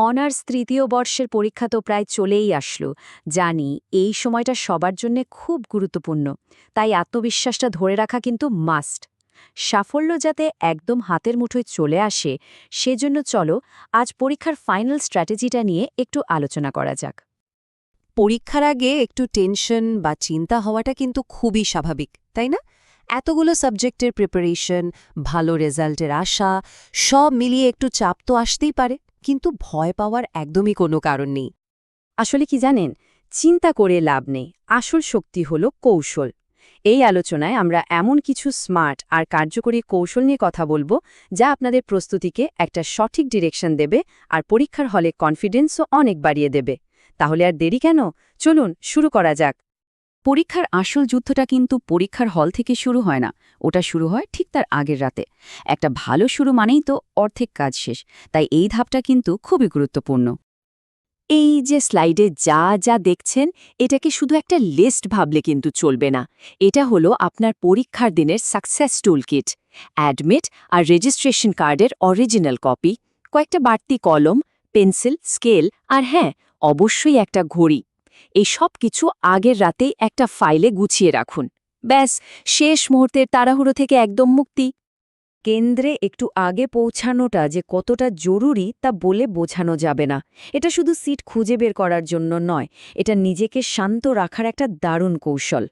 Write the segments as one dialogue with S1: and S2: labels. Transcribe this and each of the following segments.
S1: Honours তৃতীয় বর্ষের পরীক্ষা তো প্রায় চলেই আসলো। জানি এই সময়টা সবার জন্য খুব গুরুত্বপূর্ণ, তাই আত্মবিশ্বাসটা ধরে রাখা কিন্তু মাস্ট। সাফল্য যাতে একদম হাতের মুঠোয় চলে আসে, সেজন্য চলো আজ পরীক্ষার ফাইনাল স্ট্র্যাটেজিটা নিয়ে একটু আলোচনা করা যাক।
S2: পরীক্ষার আগে একটু টেনশন বা চিন্তা হওয়াটা কিন্তু খুবই স্বাভাবিক, তাই না? এতগুলো সাবজেক্টের প্রিপারেশন, ভালো রেজাল্টের আশা, সব মিলিয়ে একটু চাপ তো আসতেই পারে, কিন্তু ভয় পাওয়ার একদমই কোনো কারণ নেই।
S1: আসলে কি জানেন, চিন্তা করে লাভ নেই, আসল শক্তি হলো কৌশল। এই আলোচনায় আমরা এমন কিছু স্মার্ট আর কার্যকরী কৌশল নিয়ে কথা বলবো, যা আপনাদের প্রস্তুতিকে একটা সঠিক ডিরেকশন দেবে আর পরীক্ষার হলে কনফিডেন্সও অনেক বাড়িয়ে দেবে। তাহলে আর দেরি কেন, চলুন শুরু করা যাক। পরীক্ষার আসল যুদ্ধটা কিন্তু পরীক্ষার হল থেকে শুরু হয় না, ওটা শুরু হয় ঠিক তার আগের রাতে। একটা ভালো শুরু মানেই তো অর্ধেক কাজ শেষ, তাই এই ধাপটা কিন্তু খুবই গুরুত্বপূর্ণ। এই যে স্লাইডে যা যা দেখছেন, এটাকে শুধু একটা লিস্ট ভাবলে কিন্তু চলবে না। এটা হলো আপনার পরীক্ষার দিনের সাকসেস টুলকিট। অ্যাডমিট আর রেজিস্ট্রেশন কার্ডের অরিজিনাল কপি, কয়েকটা বাড়তি কলম, পেন্সিল, স্কেল আর হ্যাঁ, অবশ্যই একটা ঘড়ি। এই সব কিছু আগের রাতেই একটা ফাইলে গুছিয়ে রাখুন। ব্যাস, শেষ মুহূর্তের তাড়াহুড়ো থেকে একদম মুক্তি। কেন্দ্রে একটু আগে পৌঁছানোটা যে কতটা জরুরি তা বলে বোঝানো যাবে না। এটা শুধু সিট খুঁজে বের করার জন্য নয়, এটা নিজেকে শান্ত রাখার একটা দারুণ কৌশল।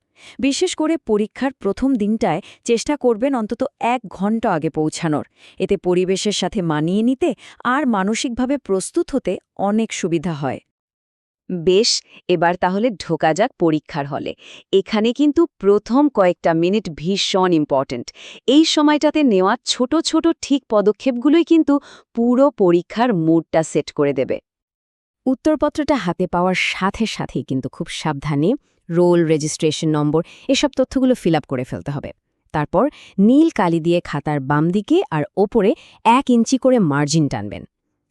S1: বিশেষ করে পরীক্ষার প্রথম দিনটায় চেষ্টা করবেন অন্তত 1 ঘন্টা আগে পৌঁছানোর। এতে পরিবেশের সাথে মানিয়ে নিতে আর মানসিকভাবে প্রস্তুত হতে অনেক সুবিধা হয়। বেশ, এবার তাহলে ঢোকা যাক পরীক্ষার হলে। এখানে কিন্তু প্রথম কয়েকটা মিনিট ভীষণ ইম্পর্ট্যান্ট। এই সময়টাতে নেওয়া ছোট ছোট ঠিক পদক্ষেপগুলোই কিন্তু পুরো পরীক্ষার মুডটা সেট করে দেবে। উত্তরপত্রটা হাতে পাওয়ার সাথে সাথেই কিন্তু খুব সাবধানে রোল, রেজিস্ট্রেশন নম্বর এসব তথ্যগুলো ফিল আপ করে ফেলতে হবে। তারপর নীল কালি দিয়ে খাতার বাম দিকে আর ওপরে 1 ইঞ্চি করে মার্জিন টানবেন।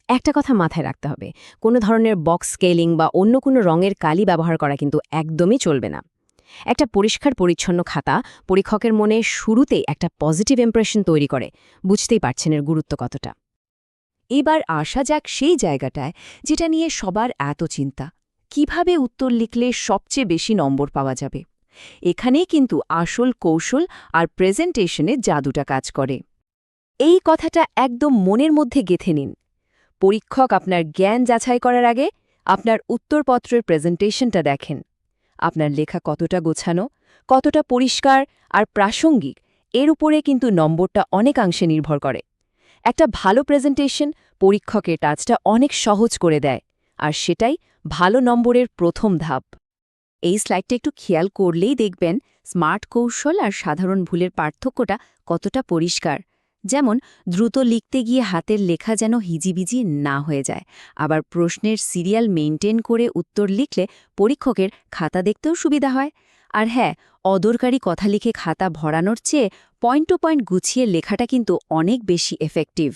S1: একটা কথা মাথায় রাখতে হবে, কোনো ধরনের বক্স স্কেলিং বা অন্য কোনো রঙের কালি ব্যবহার করা কিন্তু একদমই চলবে না। একটা পরিষ্কার পরিচ্ছন্ন খাতা পরীক্ষকের মনে শুরুতেই একটা পজিটিভ ইমপ্রেশন তৈরি করে। বুঝতেই পারছেন এর গুরুত্ব কতটা। এবার আসা যাক সেই জায়গাটায় যেটা নিয়ে সবার এত চিন্তা, কিভাবে উত্তর লিখলে সবচেয়ে বেশি নম্বর পাওয়া যাবে। এখানেই কিন্তু আসল কৌশল আর প্রেজেন্টেশনে জাদুটা কাজ করে। এই কথাটা একদম মনের মধ্যে গেঁথে নিন। পরীক্ষক আপনার জ্ঞান যাচাই করার আগে আপনার উত্তরপত্রের প্রেজেন্টেশনটা দেখেন। আপনার লেখা কতটা গোছানো, কতটা পরিষ্কার আর প্রাসঙ্গিক, এর উপরে কিন্তু নম্বরটা অনেকাংশে নির্ভর করে। একটা ভালো প্রেজেন্টেশন পরীক্ষকের কাজটা অনেক সহজ করে দেয়, আর সেটাই ভালো নম্বরের প্রথম ধাপ। এই স্লাইডটা একটু খেয়াল করলেই দেখবেন স্মার্ট কৌশল আর সাধারণ ভুলের পার্থক্যটা কতটা পরিষ্কার। যেমন দ্রুত লিখতে গিয়ে হাতের লেখা যেন হিজিবিজি না হয়ে যায়, আবার প্রশ্নের সিরিয়াল মেইনটেইন করে উত্তর লিখলে পরীক্ষকের খাতা দেখতেও সুবিধা হয়। আর হ্যাঁ, অদরকারি কথা লিখে খাতা ভরানোর চেয়ে পয়েন্ট টু পয়েন্ট গুছিয়ে লেখাটা কিন্তু অনেক বেশি এফেক্টিভ।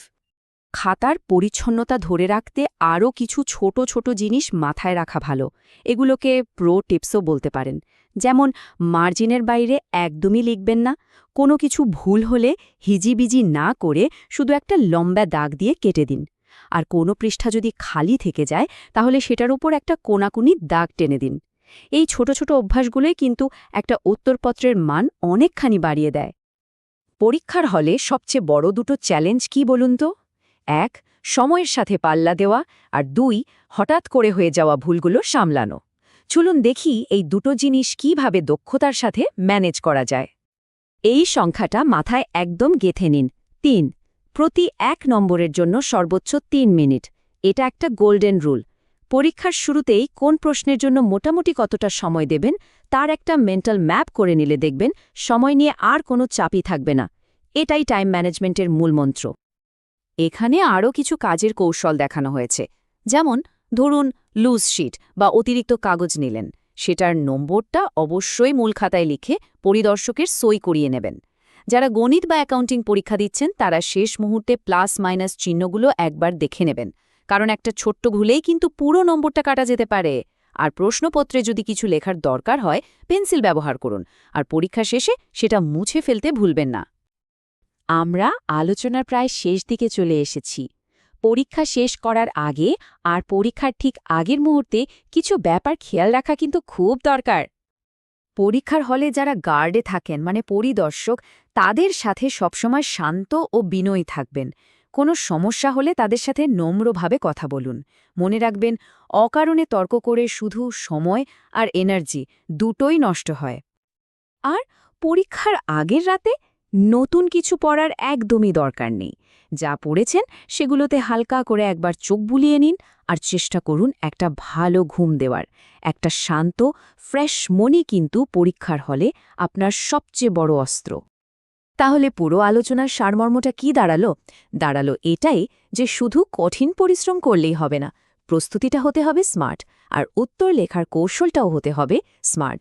S1: খাতার পরিচ্ছন্নতা ধরে রাখতে আরও কিছু ছোট ছোট জিনিস মাথায় রাখা ভালো। এগুলোকে প্রো টিপসও বলতে পারেন। যেমন মার্জিনের বাইরে একদমই লিখবেন না। কোনো কিছু ভুল হলে হিজিবিজি না করে শুধু একটা লম্বা দাগ দিয়ে কেটে দিন। আর কোনো পৃষ্ঠা যদি খালি থেকে যায়, তাহলে সেটার উপর একটা কোনাকুনি দাগ টেনে দিন। এই ছোট ছোট অভ্যাসগুলোই কিন্তু একটা উত্তরপত্রের মান অনেকখানি বাড়িয়ে দেয়। পরীক্ষার হলে সবচেয়ে বড় দুটো চ্যালেঞ্জ কি বলুন তো? 1. সময়ের সাথে পাল্লা দেওয়া, আর 2. হঠাৎ করে হয়ে যাওয়া ভুলগুলো সামলানো। চলুন দেখি এই দুটো জিনিস কিভাবে দক্ষতার সাথে ম্যানেজ করা যায়। এই সংখ্যাটা মাথায় একদম গেঁথে নিন। 3. প্রতি 1 নম্বরের জন্য সর্বোচ্চ 3 মিনিট। এটা একটা গোল্ডেন রুল। পরীক্ষার শুরুতেই কোন প্রশ্নের জন্য মোটামুটি কতটা সময় দেবেন তার একটা মেন্টাল ম্যাপ করে নিলে দেখবেন সময় নিয়ে আর কোনো চাপই থাকবে না। এটাই টাইম ম্যানেজমেন্টের মূলমন্ত্র। এখানে আরও কিছু কাজের কৌশল দেখানো হয়েছে। যেমন ধরুন লুজ শিট বা অতিরিক্ত কাগজ নিলেন, সেটার নম্বরটা অবশ্যই মূল খাতায় লিখে পরিদর্শকের সই করিয়ে নেবেন। যারা গণিত বা অ্যাকাউন্টিং পরীক্ষা দিচ্ছেন তারা শেষ মুহূর্তে প্লাস মাইনাস চিহ্নগুলো একবার দেখে নেবেন, কারণ একটা ছোট্ট ভুলেই কিন্তু পুরো নম্বরটা কাটা যেতে পারে। আর প্রশ্নপত্রে যদি কিছু লেখার দরকার হয়, পেন্সিল ব্যবহার করুন, আর পরীক্ষা শেষে সেটা মুছে ফেলতে ভুলবেন না। আমরা আলোচনার প্রায় শেষ দিকে চলে এসেছি। পরীক্ষা শেষ করার আগে আর পরীক্ষার ঠিক আগের মুহূর্তে কিছু ব্যাপার খেয়াল রাখা কিন্তু খুব দরকার। পরীক্ষার হলে যারা গার্ডে থাকেন মানে পরিদর্শক, তাদের সাথে সবসময় শান্ত ও বিনয়ী থাকবেন। কোনো সমস্যা হলে তাদের সাথে নম্রভাবে কথা বলুন। মনে রাখবেন, অকারণে তর্ক করে শুধু সময় আর এনার্জি দুটোই নষ্ট হয়। আর পরীক্ষার আগের রাতে নতুন কিছু পড়ার একদমই দরকার নেই। যা পড়েছেন সেগুলোতে হালকা করে একবার চোখ বুলিয়ে নিন আর চেষ্টা করুন একটা ভালো ঘুম দেওয়ার। একটা শান্ত, ফ্রেশ মনই কিন্তু পরীক্ষার হলে আপনার সবচেয়ে বড় অস্ত্র। তাহলে পুরো আলোচনার সারমর্মটা কি দাঁড়ালো? দাঁড়ালো এটাই যে শুধু কঠিন পরিশ্রম করলেই হবে না, প্রস্তুতিটা হতে হবে স্মার্ট, আর উত্তর লেখার কৌশলটাও হতে হবে স্মার্ট।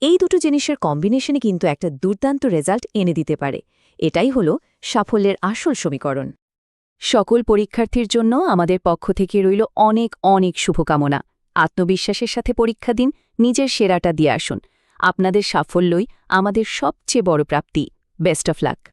S1: এই দুটো জিনিসের কম্বিনেশনে কিন্তু একটা দুর্দান্ত রেজাল্ট এনে দিতে পারে। এটাই হলো সাফল্যের আসল সমীকরণ। সকল পরীক্ষার্থীর জন্য আমাদের পক্ষ থেকে রইল অনেক অনেক শুভকামনা। আত্মবিশ্বাসের সাথে পরীক্ষা দিন, নিজের সেরাটা দিয়ে আসুন। আপনাদের সাফল্যই আমাদের সবচেয়ে বড় প্রাপ্তি। Best of luck.